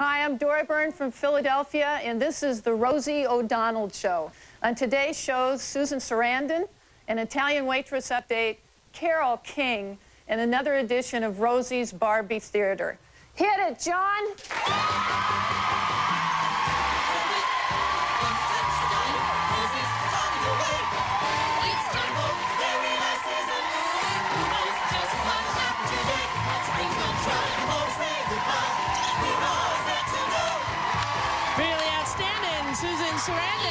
Hi, I'm Dora Byrne from Philadelphia, and this is the Rosie O'Donnell Show. On today's show, Susan Sarandon, an Italian waitress update, Carole King, and another edition of Rosie's Barbie Theater. Hit it, John! Really outstanding, Susan Sarandon.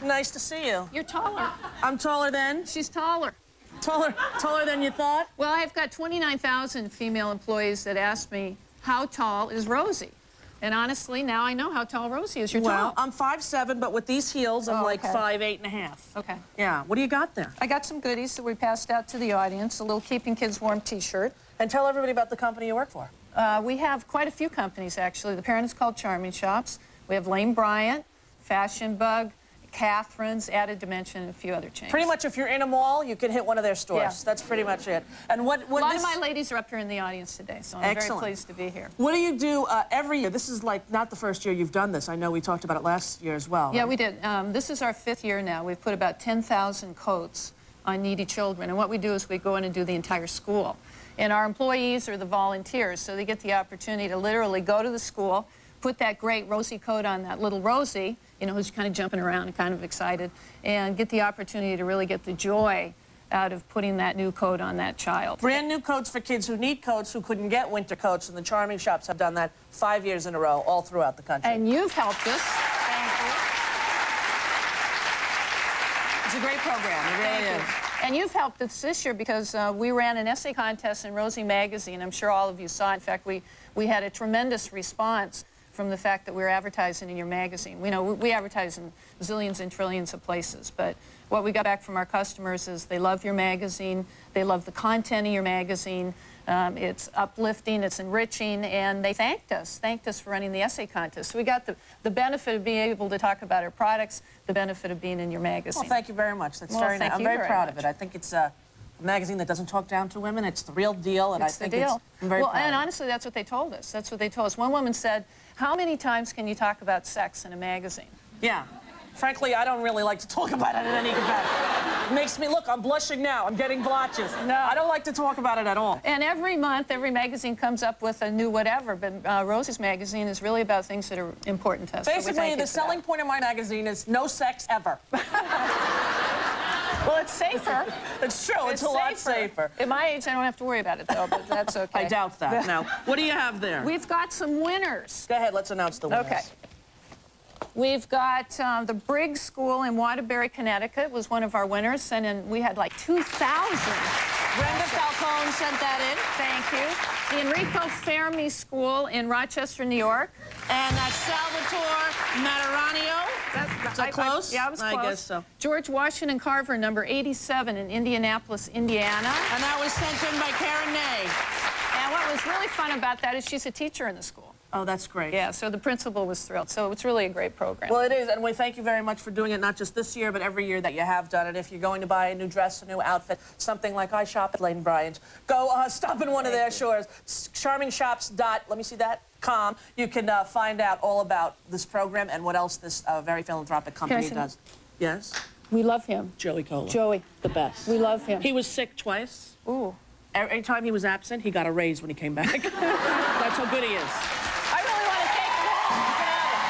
Nice to see you. You're taller. I'm taller than? She's taller. Taller than you thought? Well, I've got 29,000 female employees that ask me, how tall is Rosie? And honestly, now I know how tall Rosie is. You're Well, tall. I'm 5'7", but with these heels, I'm like okay. 5'8½". Okay. Yeah, what do you got there? I got some goodies that we passed out to the audience, a little Keeping Kids Warm t-shirt. And tell everybody about the company you work for. We have quite a few companies, actually. The parent is called Charming Shops. We have Lane Bryant, Fashion Bug, Catherine's, Added Dimension, and a few other chains. Pretty much if you're in a mall, you can hit one of their stores. Yeah. That's pretty much it. And what a lot of my ladies are up here in the audience today, so I'm Excellent. very pleased to be here. What do you do every year? This is like not the first year you've done this. I know we talked about it last year as well. Yeah, right? we did. This is our 5th year now. We've put about 10,000 coats on needy children. And what we do is we go in and do the entire school. And our employees are the volunteers, so they get the opportunity to literally go to the school, put that great Rosie coat on that little Rosie, you know, who's kind of jumping around and kind of excited, and get the opportunity to really get the joy out of putting that new coat on that child. Brand new coats for kids who need coats, who couldn't get winter coats, and the Charming Shops have done that 5 years in a row, all throughout the country. And you've helped us. Thank you. It's a great program, it really is. And you've helped us this year because we ran an essay contest in Rosie magazine. I'm sure all of you saw it. In fact, we had a tremendous response from the fact that we were advertising in your magazine. We advertise in zillions and trillions of places, but what we got back from our customers is they love your magazine, they love the content of your magazine, it's uplifting, it's enriching, and they thanked us for running the essay contest. So we got the benefit of being able to talk about our products, the benefit of being in your magazine. Well, thank you very much. That's Well, very nice. thank I'm you very very proud much. of it. I think it's a magazine that doesn't talk down to women. It's the real deal, and It's I think the deal. I'm very well, proud and of it. honestly, that's what they told us. That's what they told us. One woman said, how many times can you talk about sex in a magazine? Yeah. Frankly, I don't really like to talk about it in any capacity. It makes me, look, I'm blushing now. I'm getting blotches. No. I don't like to talk about it at all. And every month, every magazine comes up with a new whatever, but Rosie's magazine is really about things that are important to us. Basically, the selling point of my magazine is no sex ever. Well, it's safer. It's true. It's a lot safer. At my age, I don't have to worry about it, though, but that's okay. I doubt that. Now, what do you have there? We've got some winners. Go ahead. Let's announce the winners. Okay. We've got the Briggs School in Waterbury, Connecticut was one of our winners, and then we had like 2,000. Brenda Falcone sent that in. Thank you. The Enrico Fermi School in Rochester, New York. And that's Salvatore Mataranio. Is that close? Yeah, it was close. I guess so. George Washington Carver, number 87 in Indianapolis, Indiana. And that was sent in by Karen Ney. And what was really fun about that is she's a teacher in the school. Oh, that's great. Yeah, so the principal was thrilled. So it's really a great program. Well, it is, and we thank you very much for doing it, not just this year, but every year that you have done it. If you're going to buy a new dress, a new outfit, something like I shop at Lane Bryant, go stop in one of their stores. charmingshops.com. You can find out all about this program and what else this very philanthropic company does. Yes? We love him. Joey Cola. Joey. The best. We love him. He was sick twice. Ooh. Every time he was absent, he got a raise when he came back. That's how good he is. I really want to take him home. You can have it.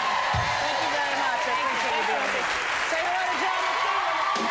Thank you very much. I appreciate you being here. Say hello to John McKeon.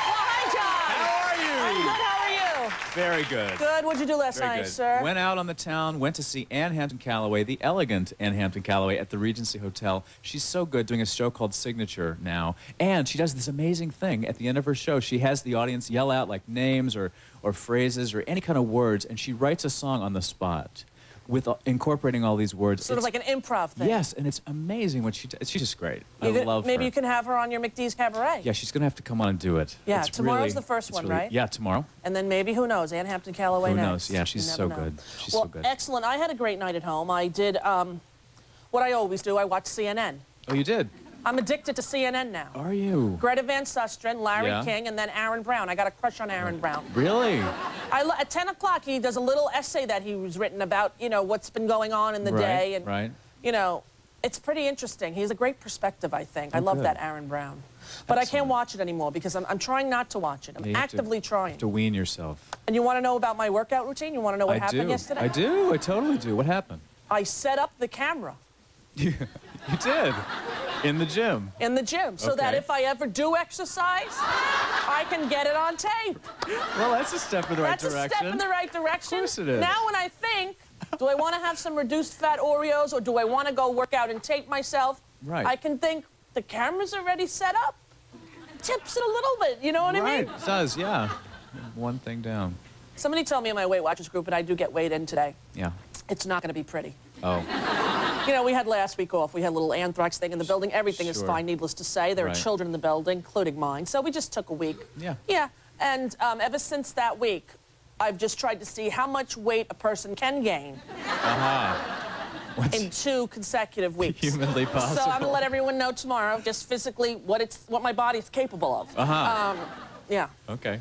Well, hi, John. How are you? I'm good. How are you? Very good. Good. What'd you do last Very night, good. sir? Went out on the town, went to see Anne Hampton Callaway, the elegant Anne Hampton Callaway at the Regency Hotel. She's so good, doing a show called Signature now. And she does this amazing thing. At the end of her show, she has the audience yell out like names or phrases or any kind of words, and she writes a song on the spot with incorporating all these words. Sort of like an improv thing. Yes, and it's amazing what she does. She's just great. I love her. Maybe you can have her on your McDee's Cabaret. Yeah, she's going to have to come on and do it. Yeah, It's tomorrow's really- the first it's one, really- right? Yeah, tomorrow. And then maybe, who knows, Anne Hampton Callaway Who next. knows? Yeah, she's You so never know. good. She's well, so good. Excellent. I had a great night at home. I did what I always do. I watch CNN. Oh, you did? I'm addicted to CNN now. Are you? Greta Van Susteren, Larry Yeah. King, and then Aaron Brown. I got a crush on Aaron Brown. Really? At 10 o'clock, he does a little essay that he was written about, what's been going on in the day. And, right. It's pretty interesting. He has a great perspective, I think. I love good. that Aaron Brown. But I can't Excellent. watch it anymore because I'm trying not to watch it. I'm You have actively trying. to wean yourself. And you want to know about my workout routine? You want to know what happened yesterday? I do. I totally do. What happened? I set up the camera You did. In the gym. in the gym so that Okay. if I ever do exercise, I can get it on tape. Well, that's a step in the right That's direction. a step in the right direction. Of course it is. Now when I think, do I want to have some reduced fat Oreos or do I want to go work out and tape myself? Right. I can think, the camera's already set up. Tips it a little bit, you know what I Right. mean? It does, yeah. One thing down. Somebody told me in my Weight Watchers group, and I do get weighed in today, Yeah. it's not going to be pretty. Oh. We had last week off. We had a little anthrax thing in the building. Everything is Sure. fine, needless to say. There Right. are children in the building, including mine. So we just took a week. Yeah. Yeah. And ever since that week, I've just tried to see how much weight a person can gain What's in 2 consecutive weeks. humanly possible? So I'm going to let everyone know tomorrow, just physically, what my body's capable of. Yeah. Okay.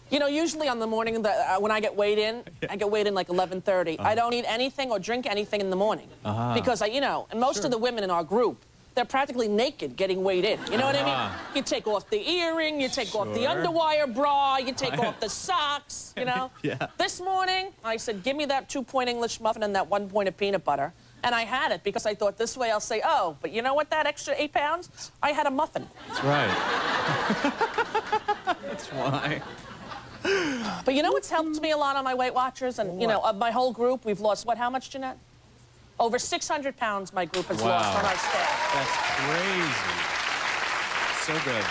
Usually on the morning when I get weighed in, I get weighed in like 11:30. I don't eat anything or drink anything in the morning because and most of the women in our group, they're practically naked getting weighed in. You know what I mean? You take off the earring, you take off the Sure. underwire bra, you take off the socks. Yeah. This morning, I said, give me that 2-point English muffin and that 1 point of peanut butter. And I had it because I thought this way I'll say, oh, but you know what, that extra 8 pounds? I had a muffin. That's right. That's why. But you know what's helped me a lot on my Weight Watchers? And, of my whole group, we've lost, how much, Jeanette? Over 600 pounds my group has lost on our staff. That's crazy. So good.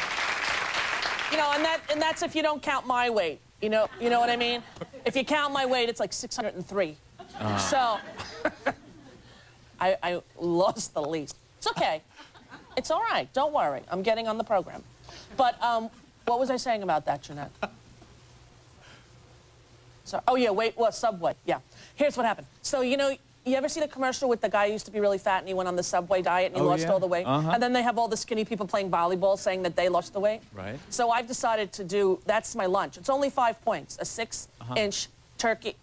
And that's if you don't count my weight. You know what I mean? If you count my weight, it's like 603. So I lost the least. It's okay. It's all right. Don't worry. I'm getting on the program. But what was I saying about that, Jeanette? So, oh, yeah, Subway. Yeah. Here's what happened. So, you ever see the commercial with the guy who used to be really fat and he went on the Subway diet and he lost all the weight? And then they have all the skinny people playing volleyball saying that they lost the weight? Right. So I've decided to do, that's my lunch. It's only 5 points. A 6-inch turkey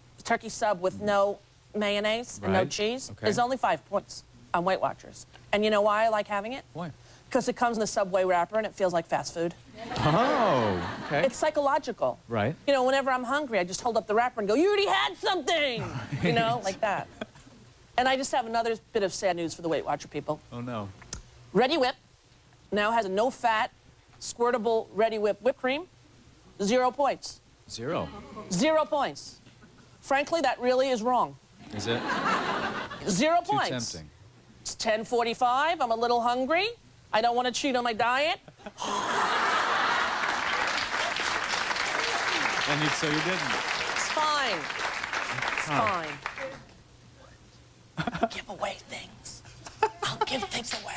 sub with no mayonnaise and no Right. cheese Okay. is only 5 points on Weight Watchers. And you know why I like having it? Why? Because it comes in a Subway wrapper and it feels like fast food. Oh, okay. It's psychological. Right. Whenever I'm hungry, I just hold up the wrapper and go, you already had something! Like that. And I just have another bit of sad news for the Weight Watcher people. Oh, no. Ready Whip now has a no-fat, squirtable Ready Whip whipped cream. 0 points. 0. 0 points. Frankly, that really is wrong. Is it? 0 Too points. tempting. It's 10:45. I'm a little hungry. I don't want to cheat on my diet. So you didn't. It's fine. It's fine. Give away things. I'll give things away.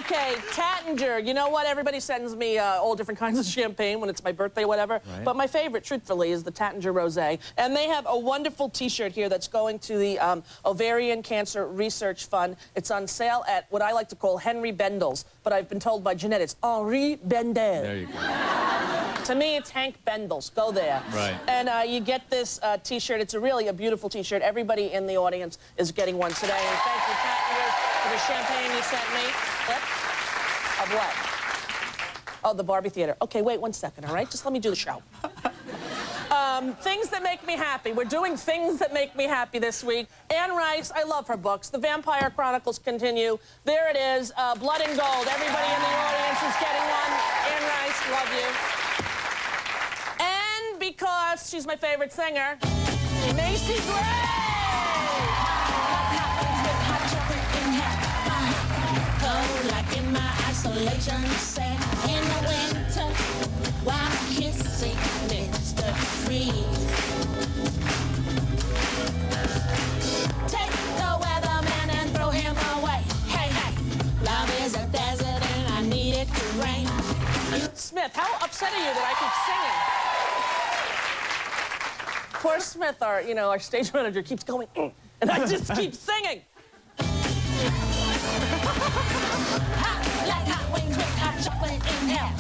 Okay, Tattinger. You know what? Everybody sends me all different kinds of champagne when it's my birthday, whatever. Right. But my favorite, truthfully, is the Tattinger Rosé. And they have a wonderful T-shirt here that's going to the Ovarian Cancer Research Fund. It's on sale at what I like to call Henry Bendel's. But I've been told by Jeanette it's Henri Bendel. There you go. To me, it's Hank Bendel's. Go there. Right. And you get this T-shirt. It's really a beautiful T-shirt. Everybody in the audience is getting one today. And thank you, Tattinger, for the champagne you sent me. Yep. Of what? Oh, the Barbie Theater. Okay, wait 1 second, all right? Just let me do the show. Things that make me happy. We're doing things that make me happy this week. Anne Rice, I love her books. The Vampire Chronicles continue. There it is, Blood and Gold. Everybody in the audience is getting one. Anne Rice, love you. And because she's my favorite singer, Macy Gray. Like in my isolation set in the winter while kissing Mr. Freeze. Take the weatherman and throw him away. Hey, hey, love is a desert and I need it to rain. Smith, how upset are you that I keep singing? Poor Smith, our stage manager, keeps going, and I just keep singing. Like hot wings with hot chocolate in hell.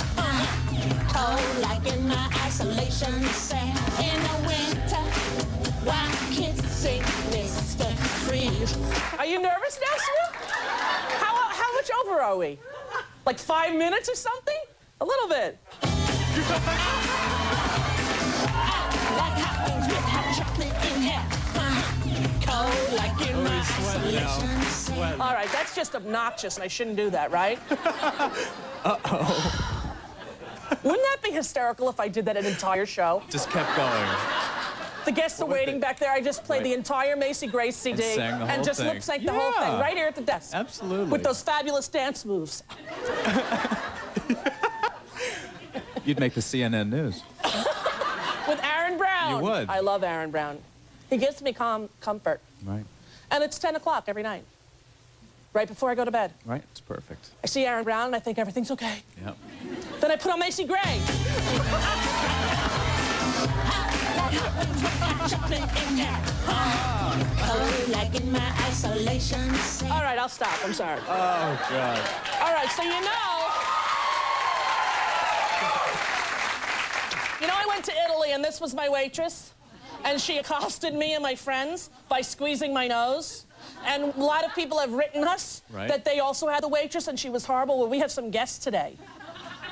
Cold like in my isolation cell in the winter while kissing Mr. Freeze. Are you nervous now, Smith? How much over are we? Like 5 minutes or something? A little bit. Like hot wings with hot chocolate in hell. Cold like in my isolation cell. All right, that's just obnoxious, and I shouldn't do that, right? Uh-oh. Wouldn't that be hysterical if I did that an entire show? Just kept going. The guests are waiting back there. I just played the entire Macy Gray CD And sang the whole just thing. lip-synced the whole thing right here at the desk. Absolutely. With those fabulous dance moves. You'd make the CNN news. With Aaron Brown. You would. I love Aaron Brown. He gives me comfort. Right. And it's 10 o'clock every night. Right before I go to bed. Right? It's perfect. I see Aaron Brown and I think everything's okay. Yep. Then I put on Macy Gray. Like in my isolation cell. All right, I'll stop. I'm sorry. Oh, God. All right, so you know, I went to Italy and this was my waitress. And she accosted me and my friends by squeezing my nose. And a lot of people have written us that they also had the waitress and she was horrible. Well, we have some guests today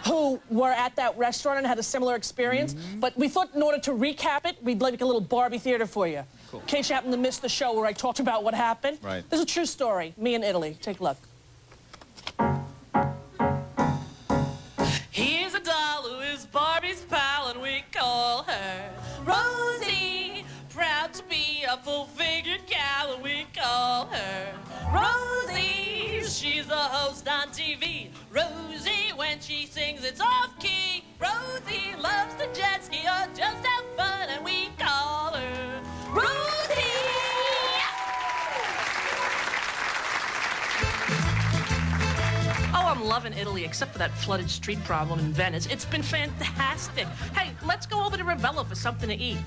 who were at that restaurant and had a similar experience. But we thought in order to recap it, we'd like a little Barbie theater for you. Cool. In case you happen to miss the show where I talked about what happened. Right. This is a true story. Me in Italy. Take a look. Here's a doll who is Barbie's pal, and we call her Rosie. Proud to be a full-figured gal, and we call her Rosie. She's a host on TV. Rosie, when she sings, it's off-key. Rosie loves to jet ski or just have fun, and we call her Rosie. Oh, I'm loving Italy, except for that flooded street problem in Venice. It's been fantastic. Hey, let's go over to Ravello for something to eat.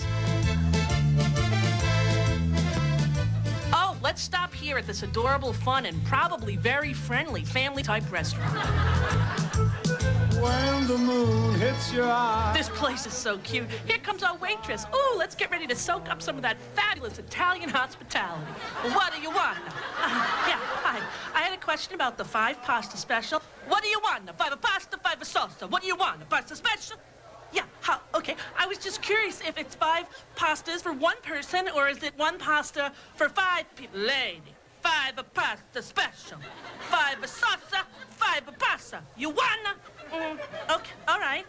Oh, let's stop here at this adorable, fun, and probably very friendly family-type restaurant. When the moon hits your eye. This place is so cute. Here comes our waitress. Ooh, let's get ready to soak up some of that fabulous Italian hospitality. What do you want? Yeah, hi. I had a question about the 5 pasta special. What do you want? 5 pasta, 5 salsa. What do you want? Pasta special? Yeah, okay. I was just curious if it's 5 pastas for 1 person or is it 1 pasta for 5 people? Lady, 5 pasta special. 5 salsa, 5 pasta. You wanna? Okay, all right.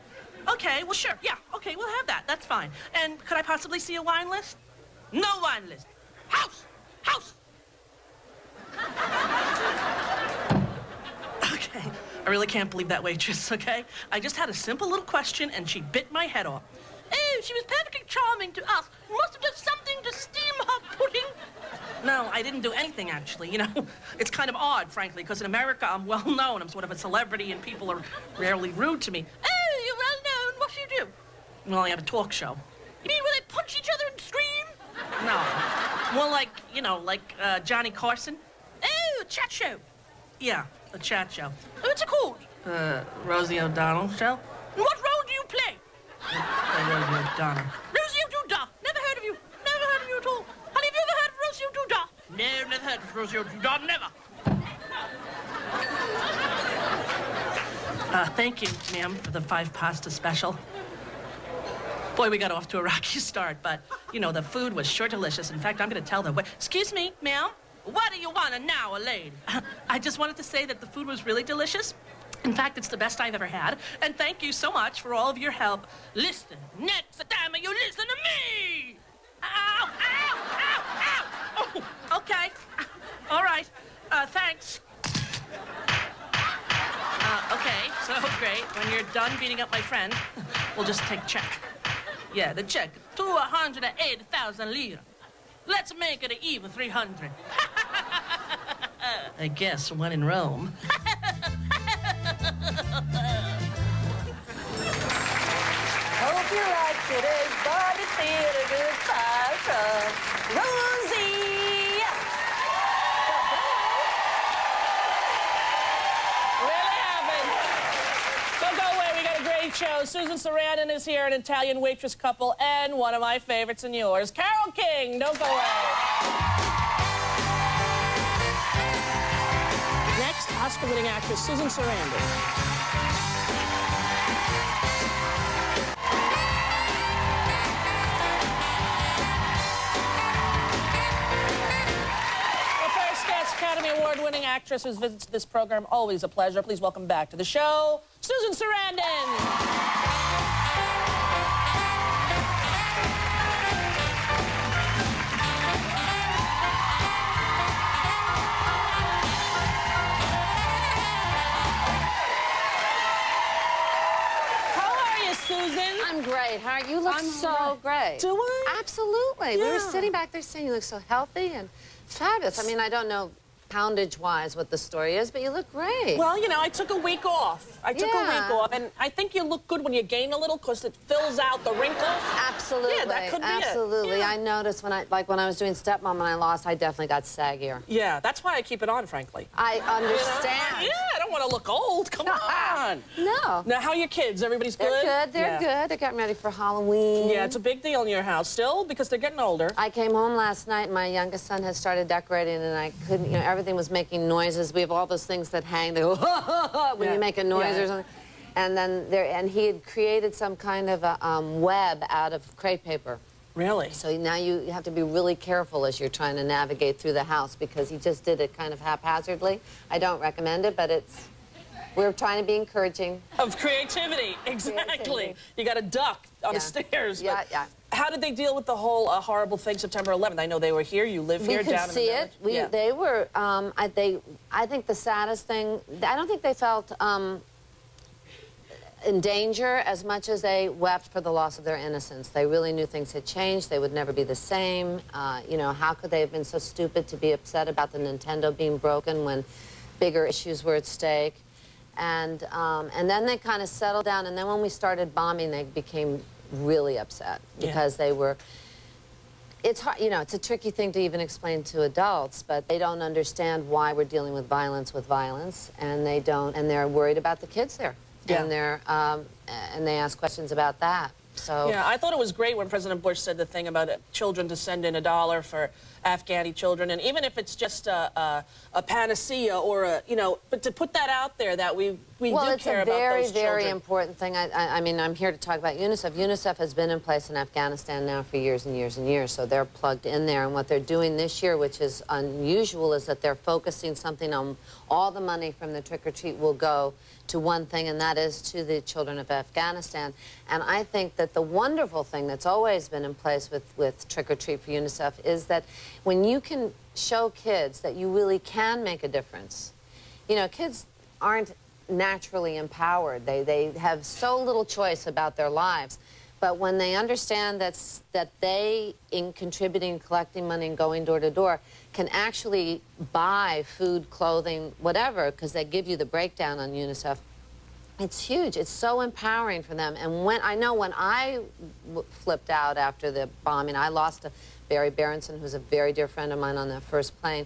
Okay, well, sure. Yeah, okay, we'll have that. That's fine. And could I possibly see a wine list? No wine list. House! House! Okay, I really can't believe that waitress, okay? I just had a simple little question and she bit my head off. Oh, she was perfectly charming to us. You must have done something to steam her pudding. No, I didn't do anything, actually. You know, it's kind of odd, frankly, because in America, I'm well known. I'm sort of a celebrity, and people are rarely rude to me. Oh, you're well known. What do you do? Well, I have a talk show. You mean where they punch each other and scream? No. More like, you know, like Johnny Carson. Oh, a chat show. Yeah, a chat show. What's it called? Rosie O'Donnell show. And what role do you play? Rosie O'Donnell. Rosie O'Donnell. Never heard of you. Never heard of you at all. Honey, have you ever heard of Rosie O'Donnell? No, never heard of Rosie O'Donnell. Never. Thank you, ma'am, for the 5 pasta special. Boy, we got off to a rocky start, but, you know, the food was sure delicious. In fact, I'm going to tell them. Excuse me, ma'am. What do you want now, a lady? I just wanted to say that the food was really delicious. In fact, it's the best I've ever had. And thank you so much for all of your help. Listen, next time you listen to me. Ow, ow, ow, ow. Oh, okay. All right. Thanks. Okay, so great. When you're done beating up my friend, we'll just take check. Yeah, the check. 280,000 lira. Let's make it an even 300. I guess when in Rome. Hope you like today's Barbie theater good time. Rosie! Really happened. Don't go away, we got a great show. Susan Sarandon is here, an Italian waitress couple, and one of my favorites and yours, Carole King. Don't go away. Next, Oscar-winning actress Susan Sarandon. Academy Award-winning actress who visits this program. Always a pleasure. Please welcome back to the show, Susan Sarandon. How are you, Susan? I'm great. How are you? You look so great. Do I? Absolutely. We Yeah. were sitting back there saying you look so healthy and fabulous. I mean, I don't know poundage-wise what the story is, but you look great. Well, you know, I took a week off. I took a week off, and I think you look good when you gain a little because it fills out the wrinkles. Absolutely. Yeah, that could be it. Absolutely. Yeah. I noticed when I was doing Stepmom and I lost, I definitely got saggier. Yeah, that's why I keep it on, frankly. I You know? understand. Yeah, I don't want to look old. Come on. No. Now, how are your kids? Everybody's They're good? good. They're Yeah. good. They're getting ready for Halloween. Yeah, it's a big deal in your house still because they're getting older. I came home last night and my youngest son had started decorating and I couldn't, you know, everything was making noises. We have all those things that hang, they go, when Yeah. you make a noise Yeah. or something. And then he had created some kind of a web out of crepe paper. Really? So now you have to be really careful as you're trying to navigate through the house because he just did it kind of haphazardly. I don't recommend it, but we're trying to be encouraging. Of creativity, exactly. Creativity. You got a duck on the Yeah. stairs. Yeah, but yeah. How did they deal with the whole horrible thing September 11th? I know they were here. You live We here could down see in the it. village. They were. I think the saddest thing. I don't think they felt in danger as much as they wept for the loss of their innocence. They really knew things had changed. They would never be the same. You know, how could they have been so stupid to be upset about the Nintendo being broken when bigger issues were at stake? And then they kind of settled down. And then when we started bombing, they became really upset because they were. It's hard, you know, it's a tricky thing to even explain to adults, but they don't understand why we're dealing with violence, and they're worried about the kids there. Yeah. And they ask questions about that. So Yeah, I thought it was great when President Bush said the thing about children to send in $1 for Afghani children, and even if it's just a panacea or a, you know, but to put that out there that we well, do it's care a about very, those very children. important thing. I mean, I'm here to talk about UNICEF. UNICEF has been in place in Afghanistan now for years and years and years, so they're plugged in there. And what they're doing this year, which is unusual, is that they're focusing something on all the money from the trick-or-treat will go to one thing, and that is to the children of Afghanistan. And I think that the wonderful thing that's always been in place with Trick-or-Treat for UNICEF is that when you can show kids that you really can make a difference. You know, kids aren't naturally empowered. They have so little choice about their lives. But when they understand that they, in contributing, collecting money, and going door to door, can actually buy food, clothing, whatever, because they give you the breakdown on UNICEF, it's huge. It's so empowering for them. And when I flipped out after the bombing, I lost Barry Berenson, who's a very dear friend of mine, on that first plane.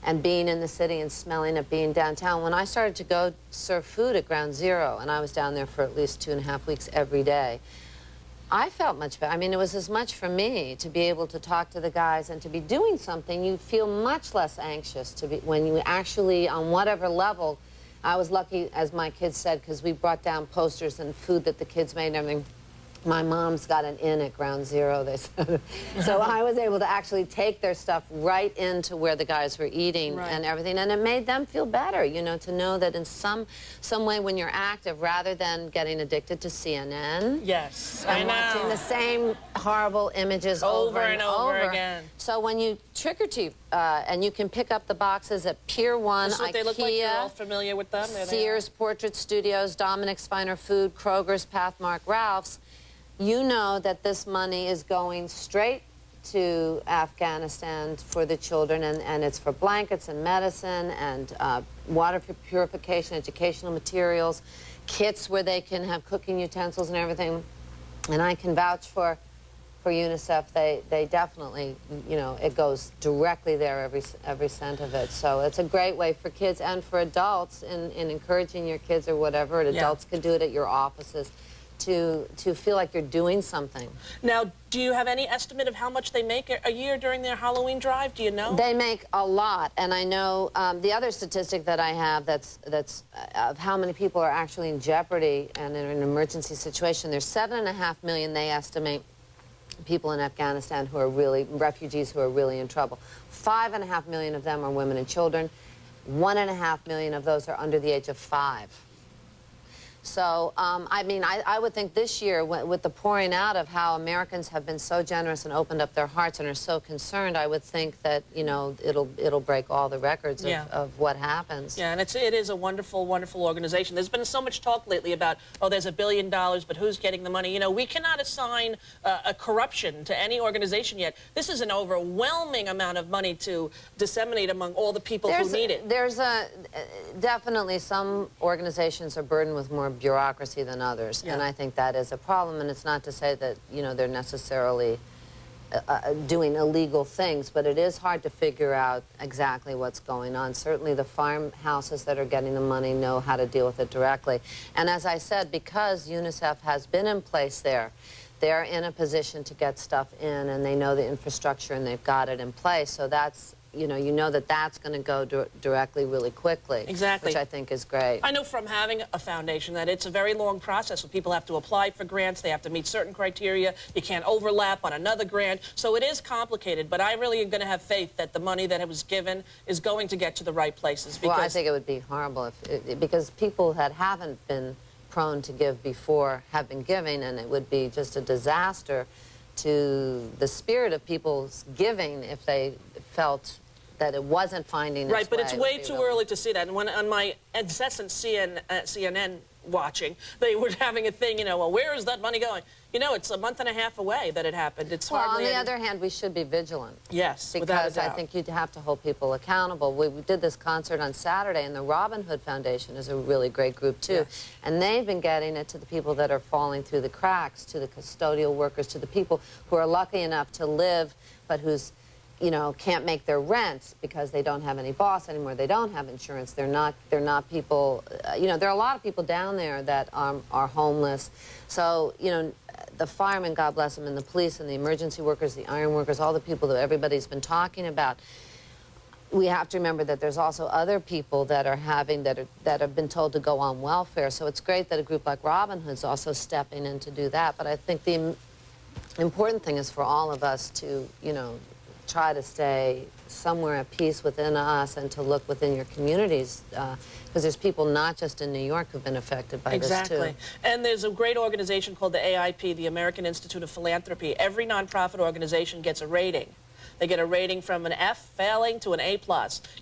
And being in the city and smelling it, being downtown, when I started to go serve food at Ground Zero, and I was down there for at least 2.5 weeks every day, I felt much better. I mean, it was as much for me to be able to talk to the guys and to be doing something. You feel much less anxious to be when you actually, on whatever level. I was lucky, as my kids said, because we brought down posters and food that the kids made and everything. My mom's got an inn at Ground Zero, they said. So I was able to actually take their stuff right into where the guys were eating and everything. And it made them feel better, you know, to know that in some way when you're active, rather than getting addicted to CNN. Yes, And watching the same horrible images over and over again. So when you trick or treat, and you can pick up the boxes at Pier 1, This is what IKEA, they look like. You're all familiar with them. There they Sears Portrait Studios, Dominic's Finer Food, Kroger's, Pathmark, Ralph's. You know that this money is going straight to Afghanistan for the children, and it's for blankets and medicine and water purification, educational materials, kits where they can have cooking utensils and everything. And I can vouch for UNICEF. They definitely, you know, it goes directly there, every cent of it. So it's a great way for kids and for adults in encouraging your kids or whatever. And adults can do it at your offices. To feel like you're doing something. Now, do you have any estimate of how much they make a year during their Halloween drive? Do you know? They make a lot, and I know the other statistic that I have that's of how many people are actually in jeopardy and in an emergency situation. There's 7.5 million, they estimate, people in Afghanistan who are really, refugees who are really in trouble. 5.5 million of them are women and children. 1.5 million of those are under the age of 5. So, I mean, I would think this year, with the pouring out of how Americans have been so generous and opened up their hearts and are so concerned, I would think that, you know, it'll break all the records of what happens. Yeah, and it is a wonderful, wonderful organization. There's been so much talk lately about, oh, there's $1 billion, but who's getting the money? You know, we cannot assign a corruption to any organization yet. This is an overwhelming amount of money to disseminate among all the people who need it. There's definitely some organizations are burdened with more bureaucracy than others, and I think that is a problem. And it's not to say that, you know, they're necessarily doing illegal things, but it is hard to figure out exactly what's going on. Certainly the farmhouses that are getting the money know how to deal with it directly. And as I said, because UNICEF has been in place there, they're in a position to get stuff in, and they know the infrastructure and they've got it in place. So that's, you know that that's going to go directly really quickly. Exactly. Which I think is great. I know from having a foundation that it's a very long process where people have to apply for grants, they have to meet certain criteria, you can't overlap on another grant, so it is complicated, but I really am going to have faith that the money that it was given is going to get to the right places. Because well, I think it would be horrible because people that haven't been prone to give before have been giving, and it would be just a disaster to the spirit of people's giving if they felt that it wasn't finding its way. Right, but it's way too early to see that. And when on my incessant CNN watching, they were having a thing, you know, well, where is that money going? You know, it's a month and a half away that it happened. It's well, hardly on the other hand, we should be vigilant. Yes, because I think you'd have to hold people accountable. We did this concert on Saturday, and the Robin Hood Foundation is a really great group, too. Yes. And they've been getting it to the people that are falling through the cracks, to the custodial workers, to the people who are lucky enough to live, but who's, you know, can't make their rent because they don't have any boss anymore. They don't have insurance. They're not people, you know, there are a lot of people down there that are homeless. So, you know, the firemen, God bless them, and the police and the emergency workers, the iron workers, all the people that everybody's been talking about. We have to remember that there's also other people that are that have been told to go on welfare. So it's great that a group like Robin Hood's also stepping in to do that. But I think the important thing is for all of us to, you know, try to stay somewhere at peace within us and to look within your communities because there's people not just in New York who've been affected by this too. Exactly. And there's a great organization called the AIP, the American Institute of Philanthropy. Every nonprofit organization gets a rating. They get a rating from an F, failing, to an A+.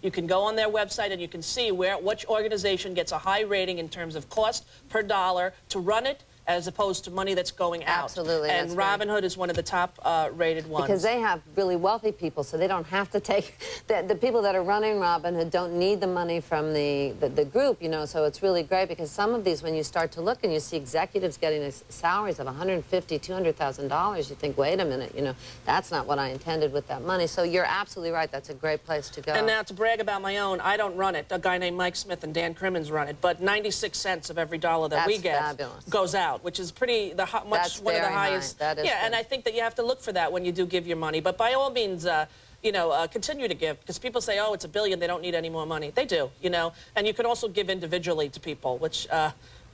You can go on their website and you can see which organization gets a high rating in terms of cost per dollar to run it, as opposed to money that's going out. Absolutely. And Robin Hood is one of the top rated ones. Because they have really wealthy people, so they don't have to take, the people that are running Robin Hood don't need the money from the group, you know, so it's really great because some of these, when you start to look and you see executives getting salaries of $150,000, $200,000, you think, wait a minute, you know, that's not what I intended with that money. So you're absolutely right, that's a great place to go. And now to brag about my own, I don't run it. A guy named Mike Smith and Dan Crimmins run it, but 96 cents of every dollar that we get goes out, which is pretty one of the highest. That is yeah, and I think that you have to look for that when you do give your money. But by all means, you know, continue to give, because people say, oh, it's $1 billion, they don't need any more money. They do, you know. And you can also give individually to people, which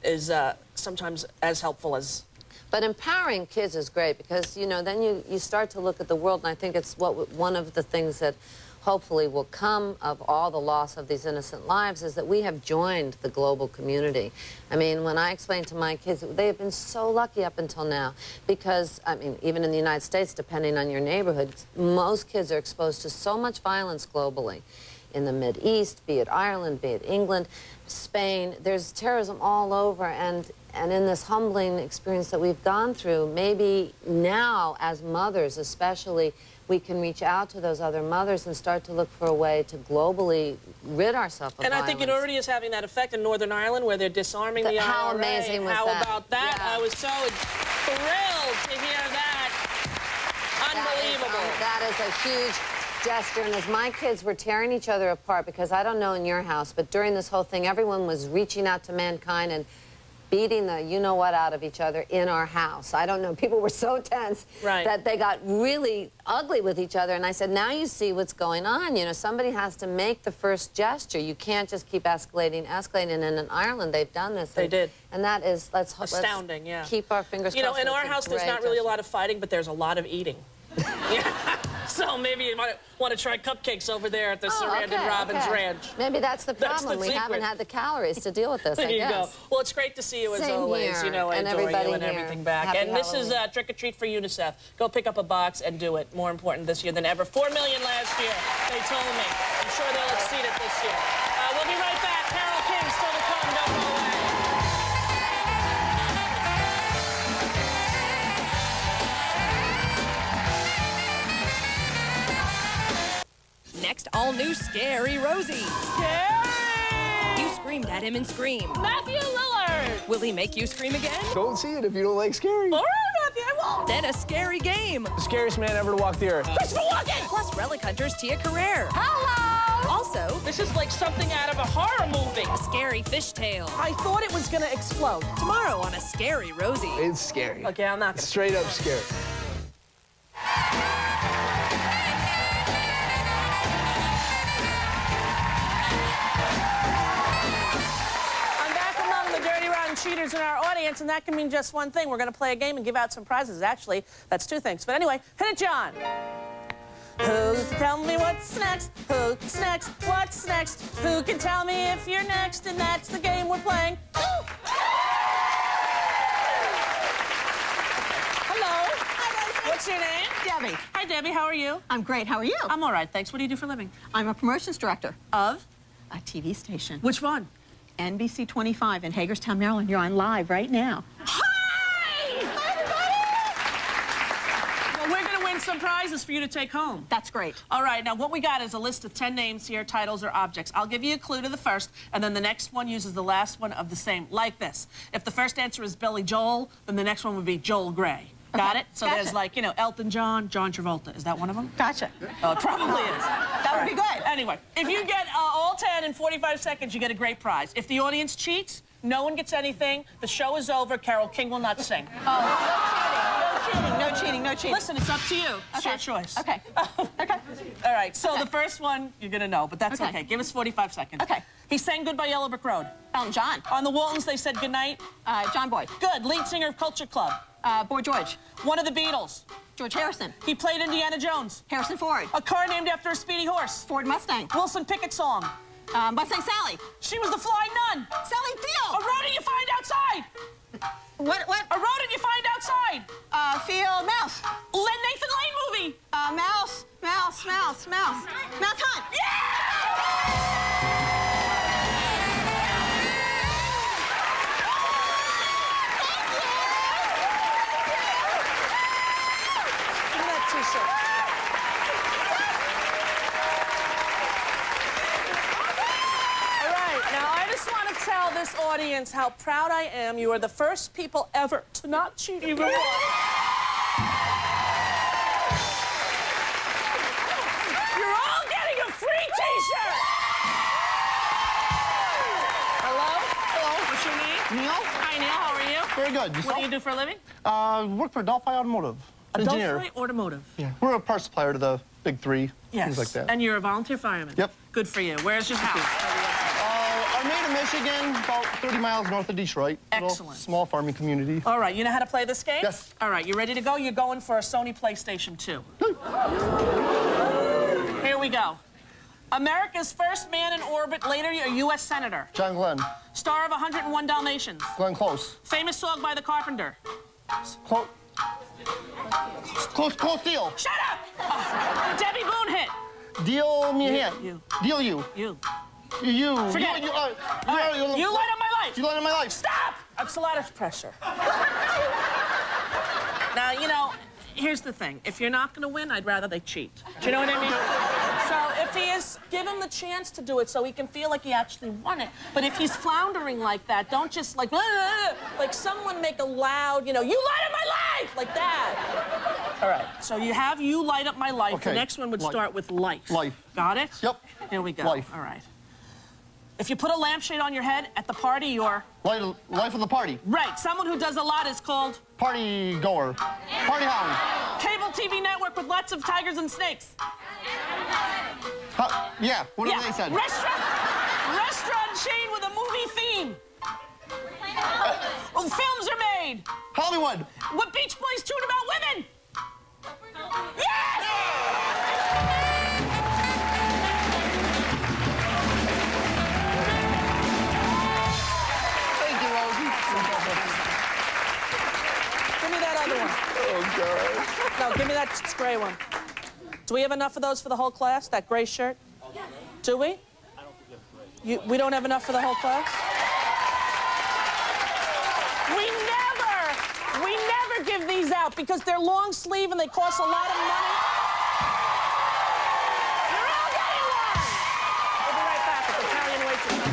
is sometimes as helpful as But empowering kids is great because, you know, then you start to look at the world, and I think it's one of the things that hopefully will come of all the loss of these innocent lives is that we have joined the global community. I mean, when I explain to my kids, they have been so lucky up until now because, I mean, even in the United States, depending on your neighborhood, most kids are exposed to so much violence globally. In the Mideast, be it Ireland, be it England, Spain, there's terrorism all over, and in this humbling experience that we've gone through, maybe now as mothers especially, we can reach out to those other mothers and start to look for a way to globally rid ourselves of violence. And I think it already is having that effect in Northern Ireland where they're disarming the IRA. How amazing was How that? about that? Yeah. I was so thrilled to hear that. Unbelievable. That is a huge gesture, and as my kids were tearing each other apart, because I don't know in your house, but during this whole thing, everyone was reaching out to mankind and beating the you-know-what out of each other in our house. I don't know, people were so tense that they got really ugly with each other, and I said, now you see what's going on. You know, somebody has to make the first gesture. You can't just keep escalating, and in Ireland, they've done this. They did. And that is, let's astounding, yeah. Keep our fingers crossed. You know, in our house, there's not really a gesture. lot of fighting, but there's a lot of eating. Yeah. So maybe you might want to try cupcakes over there at the Sarandon Robbins Ranch. Maybe that's the problem. We haven't had the calories to deal with this, I guess. There you go. Well, it's great to see you as always. Here. You know, I and adore everybody you and here. everything back. Happy and this is Halloween. Trick or Treat for UNICEF. Go pick up a box and do it. More important this year than ever. 4 million last year, they told me. I'm sure they'll exceed it this year. We'll be right back. Carole King still to come. Don't go away. Next, all-new Scary Rosie. Scary! You screamed at him in Scream. Matthew Lillard! Will he make you scream again? Don't see it if you don't like scary. All right, Matthew, I won't. Then a scary game. The scariest man ever to walk the earth. Christopher Walken! Plus Relic Hunters Tia Carrere. Hello! Also, This is like something out of a horror movie. a scary fishtail. I thought it was gonna explode. Tomorrow on a Scary Rosie. It's scary. Okay, I'm not gonna. Straight up scary. I'm back among the dirty, rotten cheaters in our audience, and that can mean just one thing. We're gonna play a game and give out some prizes. Actually, that's two things. But anyway, hit it, John. Who can tell me what's next? Who's next? What's next? Who can tell me if you're next? And that's the game we're playing. Ooh. Hello. Hi, Rosie. What's your name? Debbie. Hi, Debbie. How are you? I'm great. How are you? I'm all right, thanks. What do you do for a living? I'm a promotions director Of? a TV station. Which one? NBC 25 in Hagerstown, Maryland. You're on live right now. Hi! Well, we're going to win some prizes for you to take home. That's great. All right, now what we got is a list of 10 names here, titles or objects. I'll give you a clue to the first, and then the next one uses the last one of the same, like this. If the first answer is Billy Joel, then the next one would be Joel Gray. Got it? So Gotcha. there's like, you know, Elton John, John Travolta. Is that one of them? Gotcha. Oh, it probably is. That would be good. Anyway, if you get all 10 in 45 seconds, you get a great prize. If the audience cheats, no one gets anything. The show is over. Carole King will not sing. No cheating, no cheating. Listen, it's up to you. It's your Okay. choice. Okay. Okay. All right, so the first one you're going to know, but that's Okay. okay. Give us 45 seconds. Okay. He sang Goodbye Yellow Brick Road. Elton John. On the Waltons, they said goodnight. John Boyd. Good. Lead singer of Culture Club. Boy George. One of the Beatles. George Harrison. He played Indiana Jones. Harrison Ford. A car named after a speedy horse. Ford Mustang. Wilson Pickett song. Mustang Sally. She was the flying nun. Sally A Field. rodent you find outside. What? A rodent you find outside. Field Mouse. Nathan Lane movie. Mouse. Mouse Hunt. Give me that t-shirt. All right, now I just want to tell this audience how proud I am. You are the first people ever to not cheat even once. You're all getting a free t-shirt. Hello? Hello. What's your name? Neil? Hi, Neil. How are you? Very good. What Yourself? do you do for a living? Work for Adelphi Automotive. Engineer. Adelphi Automotive. Yeah. We're a parts supplier to the big three. Yes. Things like that. And you're a volunteer fireman. Yep. Good for you. Where's your house? Our Armada, Michigan, about 30 miles north of Detroit. Little Excellent. small farming community. All right, you know how to play this game? Yes. All right, you ready to go? You're going for a Sony PlayStation 2. Here we go. America's first man in orbit, later a U.S. Senator. John Glenn. Star of 101 Dalmatians. Glenn Close. Famous song by The Carpenter. Close Deal. Shut up! Debbie Boone hit. Deal me a hand. You. Deal you. You. You. Forget you, it. All right, you light up my life. You light up my life. Stop! That's a lot of pressure. Now, you know, here's the thing. If you're not going to win, I'd rather they cheat. Do you know what I mean? So if he is, give him the chance to do it so he can feel like he actually won it. But if he's floundering like that, don't just like someone make a loud, you know, you light up my life, like that. All right, so you have you light up my life. Okay. The next one would start with life. Life. Got it? Yep. Here we go. Life. All right. If you put a lampshade on your head at the party, you're... Life of the party. Right. Someone who does a lot is called... Party goer. Party hound. Cable TV network with lots of tigers and snakes. Yeah, whatever they said. Restaurant chain with a movie theme. Films are made. Hollywood. What Beach Boys tune about women? Yes! Thank you, Rosie. Give me that other one. Oh, God. No, give me that gray one. Do we have enough of those for the whole class, that gray shirt? Yes. Do we? I don't think we don't have enough for the whole class? We never give these out because they're long sleeve and they cost a lot of money. You're all getting one! We'll be right back with Italian waitress.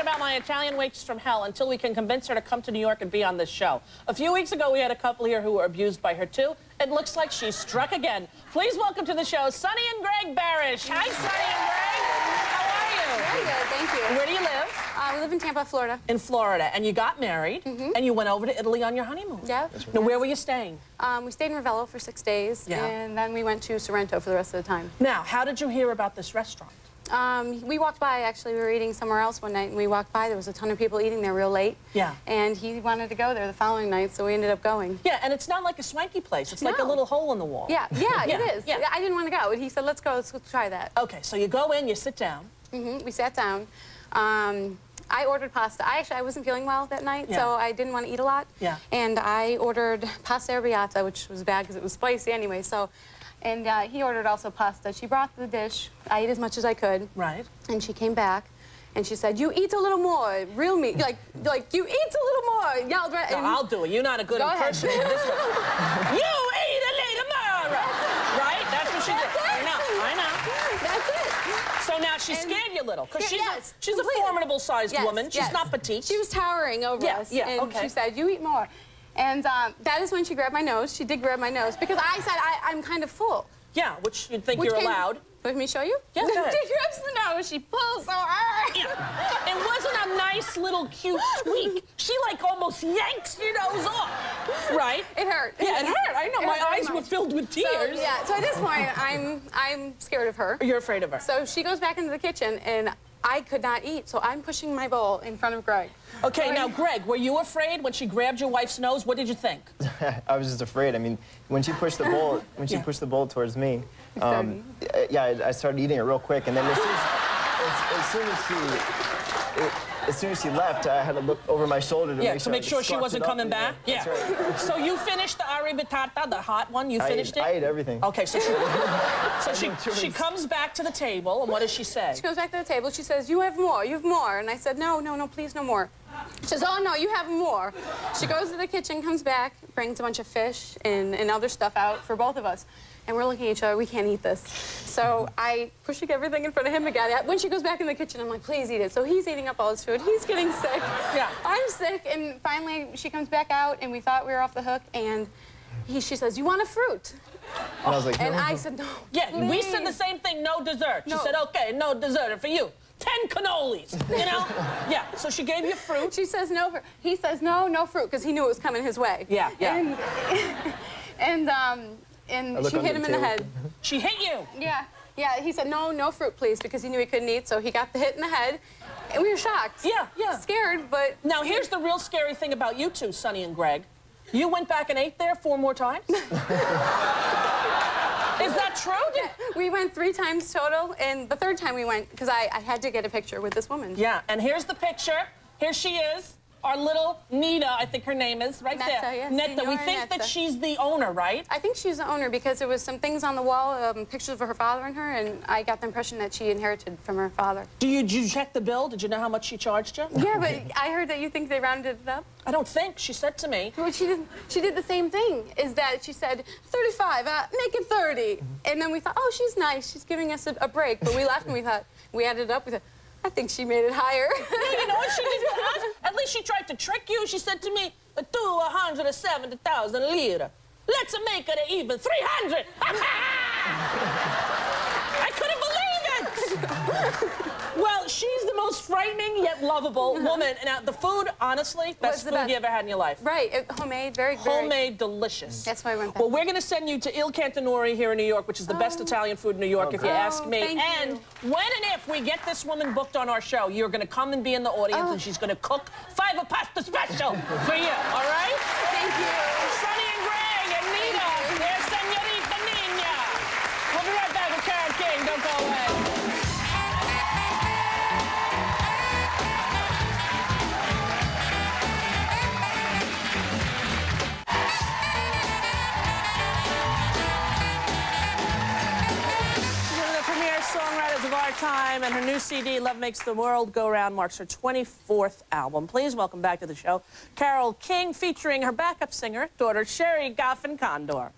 About my Italian waitress from hell until we can convince her to come to New York and be on this show. A few weeks ago, we had a couple here who were abused by her, too. It looks like she struck again. Please welcome to the show, Sonny and Greg Barish. Hi, Sonny and Greg. How are you? Very good, thank you. Where do you live? We live in Tampa, Florida. In Florida. And you got married, and you went over to Italy on your honeymoon. Yeah. Now, where were you staying? We stayed in Ravello for 6 days, Yeah. and then we went to Sorrento for the rest of the time. Now, how did you hear about this restaurant? We walked by, actually. We were eating somewhere else one night, and we walked by. There was a ton of people eating there real late. Yeah. And he wanted to go there the following night, so we ended up going. Yeah, and it's not like a swanky place. It's like a No. little hole in the wall. Yeah, it is. Yeah. I didn't want to go, and he said, let's go, let's try that. Okay, so you go in, you sit down. We sat down. I ordered pasta. I wasn't feeling well that night, Yeah. so I didn't want to eat a lot. Yeah. And I ordered pasta arrabbiata, which was bad because it was spicy anyway. So, and he ordered also pasta. She brought the dish. I ate as much as I could. Right. And she came back, and she said, "You eat a little more, real meat, like you eat a little more." Yelled right. No, I'll do it. You're not a good Go ahead. impersonator. This one. You eat a little more. Right? That's what she did. That's it. I know. That's it. So now she scared you a little, because she's Yes, a completely. formidable-sized Yes, woman. She's yes. not petite. She was towering over us. Yeah, and okay. she said, "You eat more." And that is when she grabbed my nose. She did grab my nose because I said, I'm kind of full. Yeah, which you'd think you're allowed. Let me show you? Yeah, go ahead. She grabs the nose. She pulls so hard. Yeah. It wasn't a nice little cute tweak. She like almost yanks your nose off. Right? It hurt. Yeah, it hurt. I know. It My hurt very eyes were much. filled with tears. So at this point, I'm scared of her. You're afraid of her. So she goes back into the kitchen, and I could not eat, so I'm pushing my bowl in front of Greg. Okay, now, Greg, were you afraid when she grabbed your wife's nose? What did you think? I was just afraid. I mean, when she pushed the bowl, pushed the bowl towards me, I started eating it real quick, and then as soon as she left, I had to look over my shoulder to make sure she scarfed wasn't it up. coming back. That's right. So you finished the arrabbiata, the hot one. You finished it. I ate everything. Okay, so she comes back to the table, and what does she say? She goes back to the table. She says, "You have more. You have more." And I said, "No, please, no more." She says, "Oh, no, you have more." She goes to the kitchen, comes back, brings a bunch of fish and other stuff out for both of us. And we're looking at each other. We can't eat this. So I pushing everything in front of him again. When she goes back in the kitchen, I'm like, "Please eat it." So he's eating up all his food. He's getting sick. Yeah. I'm sick. And finally, she comes back out, and we thought we were off the hook. And she says, "You want a fruit?" And I was like, And I said, "No." Yeah, we please." said the same thing. No dessert. She No. said, "Okay, no dessert for you." 10 10 cannolis, you know? Yeah, so she gave you fruit. She says no fruit. He says no fruit, because he knew it was coming his way. Yeah. And she hit him in the head. She hit you? Yeah, he said no fruit, please, because he knew he couldn't eat, so he got the hit in the head. And we were shocked. Yeah. Scared, but... Now, here's the real scary thing about you two, Sonny and Greg. You went back and ate there 4 more times? Is that true? Yeah, we went 3 times total, and the 3rd time we went, because I had to get a picture with this woman. Yeah, and here's the picture. Here she is. Our little Nita, I think her name is, right Netta, there. yes, Netta. We Signora think that Netta. she's the owner, right? I think she's the owner because there was some things on the wall, pictures of her father and her, and I got the impression that she inherited from her father. Did you check the bill? Did you know how much she charged you? Yeah, but I heard that you think they rounded it up. I don't think. She said to me. Well, she did the same thing, is that she said, 35, make it 30. And then we thought, oh, she's nice. She's giving us a break. But we laughed and we thought, we added it up. We thought, I think she made it higher. Yeah, you know what she did to us? At least she tried to trick you. She said to me, 270,000 lira. Let's make it even 300. I couldn't believe it. Well, she's the most frightening yet lovable woman. Now, the food, honestly, best food you ever had in your life. Right, homemade, very homemade, delicious. That's why I went back. Well, we're going to send you to Il Cantinori here in New York, which is the best Italian food in New York, if you ask me. Thank you. When and if we get this woman booked on our show, you're going to come and be in the audience, and she's going to cook 5 a pasta special for you, all right? Thank you. Sonny and Greg and Nita, there's Senorita Nina. We'll be right back with Carole King. Don't go away. Songwriters of our time, and her new CD, Love Makes the World Go Round, marks her 24th album. Please welcome back to the show, Carole King, featuring her backup singer, daughter Sherry Goffin Condor.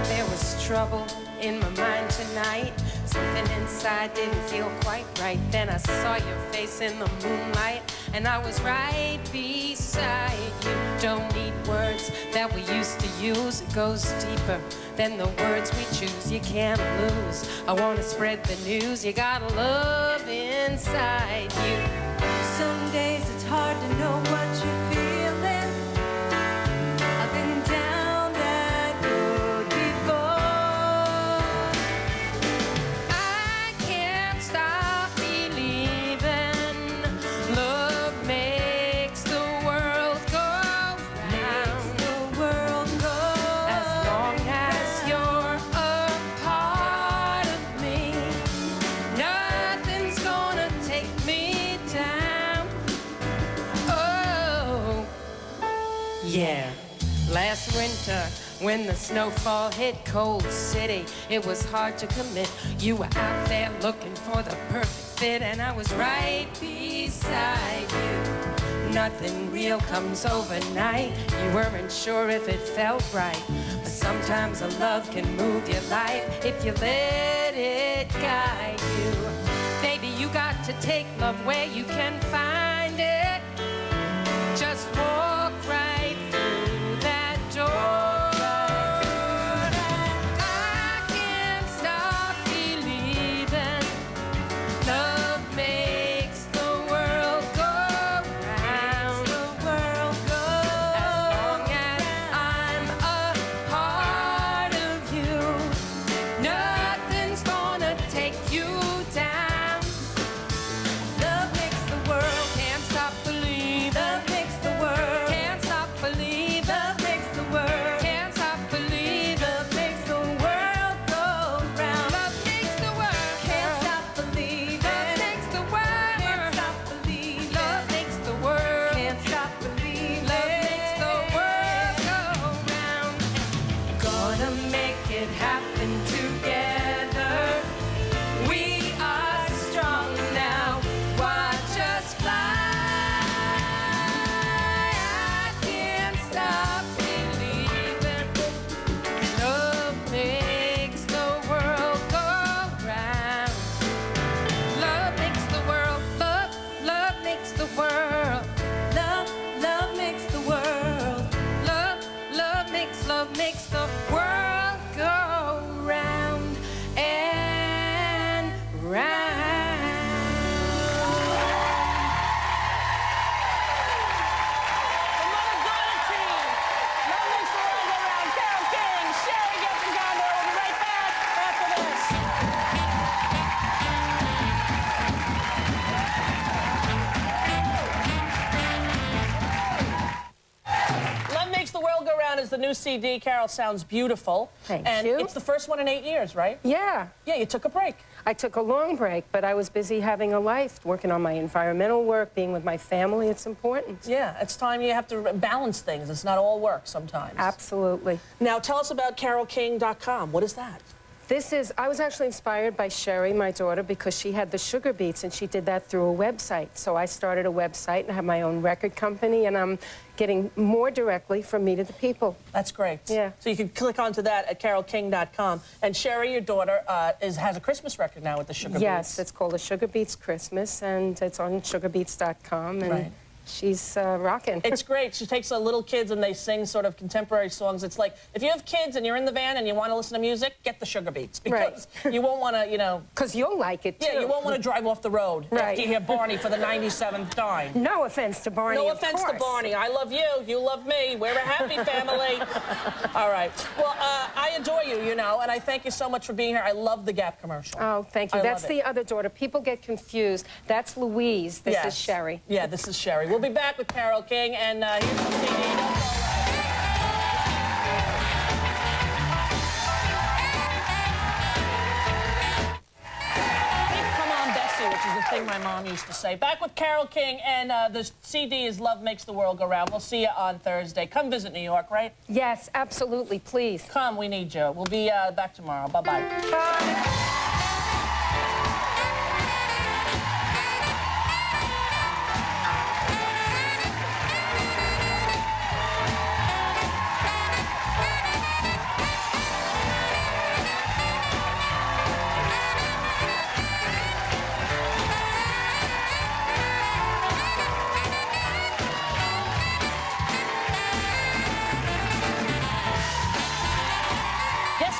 There was trouble in my mind tonight. Something inside didn't feel quite right. Then I saw your face in the moonlight, and I was right beside you. Don't need words that we used to use. It goes deeper than the words we choose. You can't lose. I want to spread the news. You got a love inside you. Some days it's hard to know what you're feeling. I've been down that road before. Yeah, last winter when the snowfall hit Cold City, it was hard to commit. You were out there looking for the perfect fit, and I was right beside you. Nothing real comes overnight. You weren't sure if it felt right, but sometimes a love can move your life if you let it guide you. Baby, you got to take love where you can find it. Just walk right through that door. I can't stop believing love makes the world go round. As long as I'm a part of you, nothing's gonna take you down. Love makes the world, can't stop the new CD. Carole, sounds beautiful. Thank and you. It's the first one in 8 years, right? Yeah. Yeah, you took a break. I took a long break, but I was busy having a life, working on my environmental work, being with my family. It's important. Yeah, it's time you have to balance things. It's not all work sometimes. Absolutely. Now, tell us about CaroleKing.com. What is that? I was actually inspired by Sherry, my daughter, because she had the sugar beets, and she did that through a website. So I started a website and have my own record company, and I'm getting more directly from me to the people. That's great. Yeah. So you can click onto that at CaroleKing.com. And Sherry, your daughter, has a Christmas record now with the sugar beets. Yes, it's called the Sugar Beets Christmas, and it's on sugarbeets.com. And right. She's rocking. It's great. She takes the little kids and they sing sort of contemporary songs. It's like, if you have kids and you're in the van and you want to listen to music, get the sugar beets. Because you won't want to, you know... Because you'll like it, too. Yeah, you won't want to drive off the road right. after you hear Barney for the 97th time. No offense to Barney, No of offense course. to Barney. I love you. You love me. We're a happy family. All right. Well, I adore you, you know, and I thank you so much for being here. I love the Gap commercial. Oh, thank you. That's the other daughter. People get confused. That's Louise. This is Sherry. Yeah, this is Sherry. We'll be back with Carole King, and here's the CD. Come on, Bessie, which is the thing my mom used to say. Back with Carole King, and the CD is Love Makes the World Go Round. We'll see you on Thursday. Come visit New York, right? Yes, absolutely. Please. Come, we need you. We'll be back tomorrow. Bye-bye. Bye.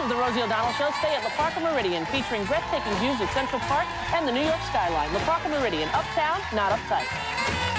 Of the Rosie O'Donnell Show, stay at La Parker Meridian, featuring breathtaking views of Central Park and the New York skyline. La Parker Meridian, uptown, not uptight.